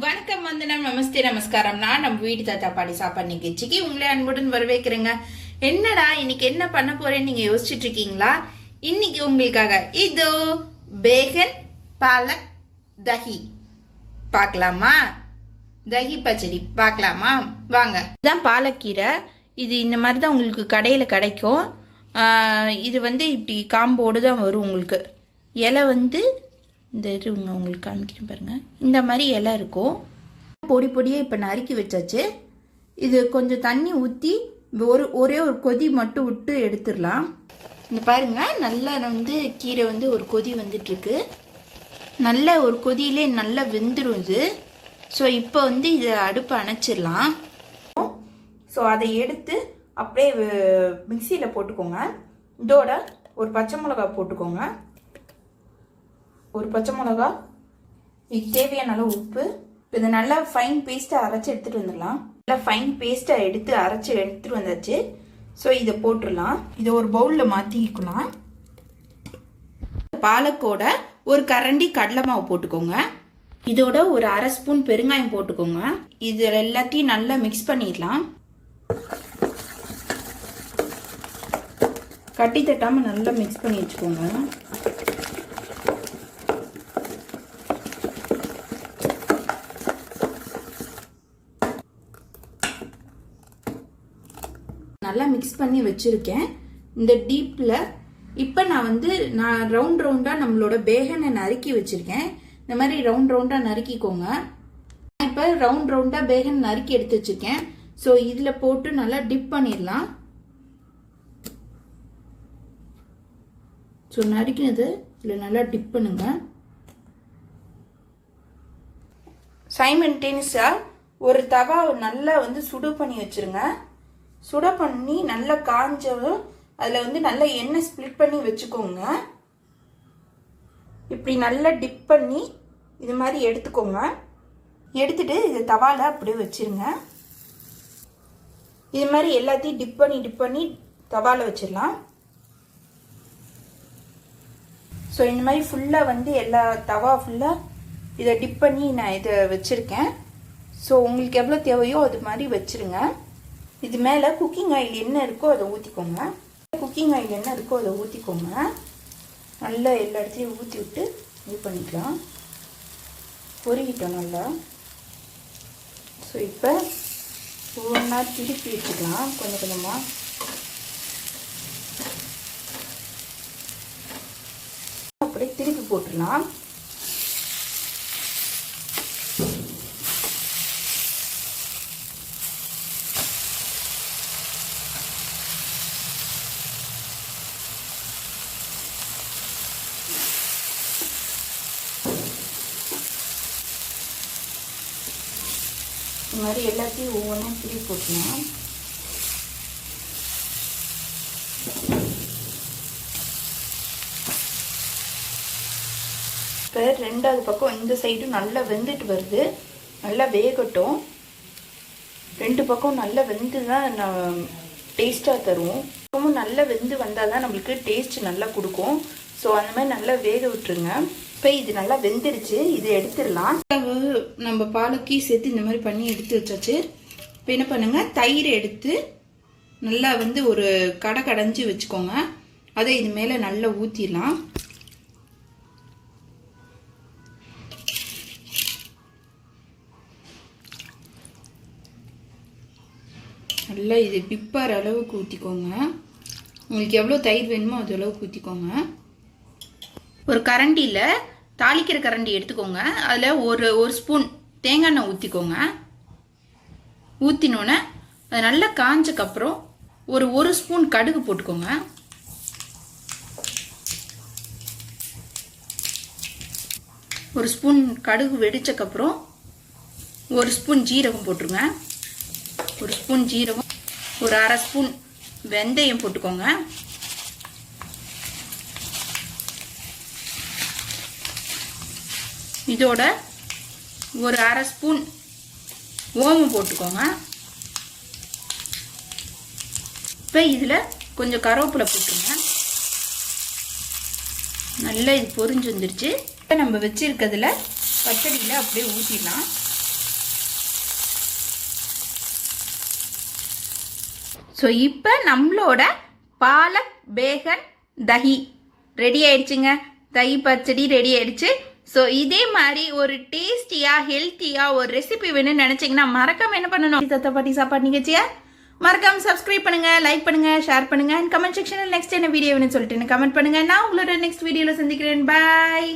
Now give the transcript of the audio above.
வணக்கம் வந்தனம் நமஸ்தே நமஸ்காரம். நான் நம்ம வீட்டு தாத்தா பாடி சாப்பாடு நிகழ்ச்சிக்கு உங்களை அன்புடன் வரவேற்கிறேங்க. என்னடா இன்னைக்கு என்ன பண்ண போறேன்னு நீங்க யோசிச்சுட்டு இருக்கீங்களா? இன்னைக்கு உங்களுக்காக இதோ பேகன் பாலக் தஹி பார்க்கலாமா? தஹி பச்சடி பார்க்கலாமா? வாங்க. இதுதான் பாலக்கீரை. இது இந்த மாதிரி தான் உங்களுக்கு கடையில் கிடைக்கும். இது இப்படி காம்போடு தான் வரும். உங்களுக்கு இலை இந்த இருங்க உங்களுக்கு காமிக்கிறேன் பாருங்கள். இந்த மாதிரி இலை இருக்கும். பொடி பொடியாக இப்போ நறுக்கி வச்சாச்சு. இது கொஞ்சம் தண்ணி ஊற்றி ஒரே ஒரு கொதி மட்டும் விட்டு எடுத்துடலாம். இந்த பாருங்கள், நல்லா கீரை ஒரு கொதி வந்துட்டுருக்கு. நல்ல ஒரு கொதியிலே நல்லா வெந்துடும் இது. ஸோ இப்போ இதை அடுப்பை அணைச்சிடலாம். ஸோ அதை எடுத்து அப்படியே மிக்சியில் போட்டுக்கோங்க. இதோட ஒரு பச்சை மிளகா போட்டுக்கோங்க. ஒரு பச்சை மிளகா, இது தேவையான அளவு உப்பு. இதை நல்லா ஃபைன் பேஸ்ட்டாக அரைச்சி எடுத்துகிட்டு வந்துடலாம். நல்லா ஃபைன் பேஸ்ட்டாக அரைச்சி எடுத்துகிட்டு வந்தாச்சு. ஸோ இதை போட்டுடலாம். இதை ஒரு பவுலில் மாற்றிக்கலாம். பாலக்கோட ஒரு கரண்டி கடலை மாவு போட்டுக்கோங்க. இதோட ஒரு அரை ஸ்பூன் பெருங்காயம் போட்டுக்கோங்க. இது எல்லாத்தையும் நல்லா மிக்ஸ் பண்ணிடலாம். கட்டி தட்டாமல் நல்லா மிக்ஸ் பண்ணி வச்சுக்கோங்க. நல்லா மிக்ஸ் பண்ணி வச்சிருக்கேன் இந்த டீப்பில். இப்போ நான் ரவுண்ட் ரவுண்டாக நம்மளோட பேகனை நறுக்கி வச்சிருக்கேன். இந்த மாதிரி ரவுண்ட் ரவுண்டாக நறுக்கிக்கோங்க. இப்போ ரவுண்ட் ரவுண்டாக பேகன் நறுக்கி எடுத்து வச்சிருக்கேன். ஸோ இதில் போட்டு நல்லா டிப் பண்ணிடலாம். ஸோ நறுக்கினது இதில் நல்லா டிப் பண்ணுங்க. சைமல்டேனியஸாக ஒரு தவா நல்லா சுடு பண்ணி வச்சிருங்க. சுட பண்ணி நல்லா காஞ்சதும் அதில் நல்லா எண்ணெய் ஸ்ப்ளிட் பண்ணி வச்சுக்கோங்க. இப்படி நல்லா டிப் பண்ணி இது மாதிரி எடுத்துக்கோங்க. எடுத்துட்டு இது தவால அப்படியே வச்சிருங்க. இது மாதிரி எல்லாத்தையும் டிப் பண்ணி தவால வச்சிடலாம். ஸோ இந்த மாதிரி ஃபுல்லாக எல்லா தவா ஃபுல்லாக இதை டிப் பண்ணி நான் இதை வச்சுருக்கேன். ஸோ உங்களுக்கு எவ்வளோ தேவையோ அது மாதிரி வச்சுருங்க. இது மேலே குக்கிங் ஆயில் என்ன இருக்கோ அதை ஊற்றிக்கோங்க. குக்கிங் ஆயில் என்ன இருக்கோ அதை ஊற்றிக்கோங்க. நல்லா எல்லா இடத்துலையும் ஊற்றி விட்டு இது பண்ணிக்கலாம். பொரிக்கிட்டோம் நல்லா. ஸோ இப்போ ஒவ்வொன்றா திருப்பி வச்சுக்கலாம். கொஞ்சம் கொஞ்சமாக அப்படியே திருப்பி போட்டுடலாம். இந்த மாதிரி எல்லாத்தையும் ஒவ்வொன்றும் திருப்பி போட்டுக்கலாம். இப்போ ரெண்டாவது பக்கம் இந்த சைடும் நல்லா வெந்துட்டு வருது. நல்லா வேகட்டும். ரெண்டு பக்கம் நல்லா வெந்து தான் டேஸ்ட்டாக தரும். பக்கமும் நல்லா வெந்து வந்தால் தான் நம்மளுக்கு டேஸ்ட் நல்லா கொடுக்கும். ஸோ அந்த மாதிரி நல்லா வேக விட்டுருங்க. இப்போ இது நல்லா வெந்துருச்சு. இதை எடுத்துடலாம். நம்ம பாலக்கி சேர்த்து இந்த மாதிரி பண்ணி எடுத்து வச்சாச்சு. இப்போ என்ன பண்ணுங்க, தயிர் எடுத்து நல்லா ஒரு கடைஞ்சி வச்சுக்கோங்க. அதை இது மேலே நல்லா ஊற்றிடலாம். நல்லா இது டிப்பார் அளவுக்கு ஊற்றிக்கோங்க. உங்களுக்கு எவ்வளோ தயிர் வேணுமோ அது அளவுக்கு ஊற்றிக்கோங்க. ஒரு கரண்டியில் தாளிக்கிற கரண்டி எடுத்துக்கோங்க. அதில் ஒரு ஸ்பூன் தேங்காய் எண்ணெய் ஊற்றிக்கோங்க. ஊற்றினோன்னே அது நல்லா காஞ்சக்கப்புறம் ஒரு ஸ்பூன் கடுகு போட்டுக்கோங்க. ஒரு ஸ்பூன் கடுகு வெடிச்சக்கப்புறம் ஒரு ஸ்பூன் ஜீரகம் போட்டுருங்க. ஒரு ஸ்பூன் ஜீரகம், ஒரு அரை ஸ்பூன் வெந்தயம் போட்டுக்கோங்க. இதோட ஒரு அரை ஸ்பூன் ஓமம் போட்டுக்கோங்க. இப்போ இதில் கொஞ்சம் கருவேப்பிலை போட்டுருங்க. நல்லா இது பொரிஞ்சு வந்துருச்சு. இப்போ நம்ம வச்சிருக்கிறதுல பச்சடியில் அப்படியே ஊற்றிடலாம். ஸோ இப்போ நம்மளோட பாலக் பேகன் தஹி ரெடி ஆயிடுச்சுங்க. தஹி பச்சடி ரெடி ஆயிடுச்சு. ஸோ இதே மாதிரி ஒரு டேஸ்டியாக ஹெல்த்தியாக ஒரு ரெசிபி வேணும்னு நினச்சிங்கன்னா மறக்காம என்ன பண்ணணும், தாத்தா பாட்டி சாப்பாடு நிகழ்ச்சியா மறக்காம சப்ஸ்கிரைப் பண்ணுங்க, லைக் பண்ணுங்க, ஷேர் பண்ணுங்க. அண்ட் கமெண்ட் செக்ஷனில் நெக்ஸ்ட் என்ன வீடியோ வேணும்னு சொல்லிட்டு கமெண்ட் பண்ணுங்க. நான் உங்களோட நெக்ஸ்ட் வீடியோவில் சந்திக்கிறேன். பாய்.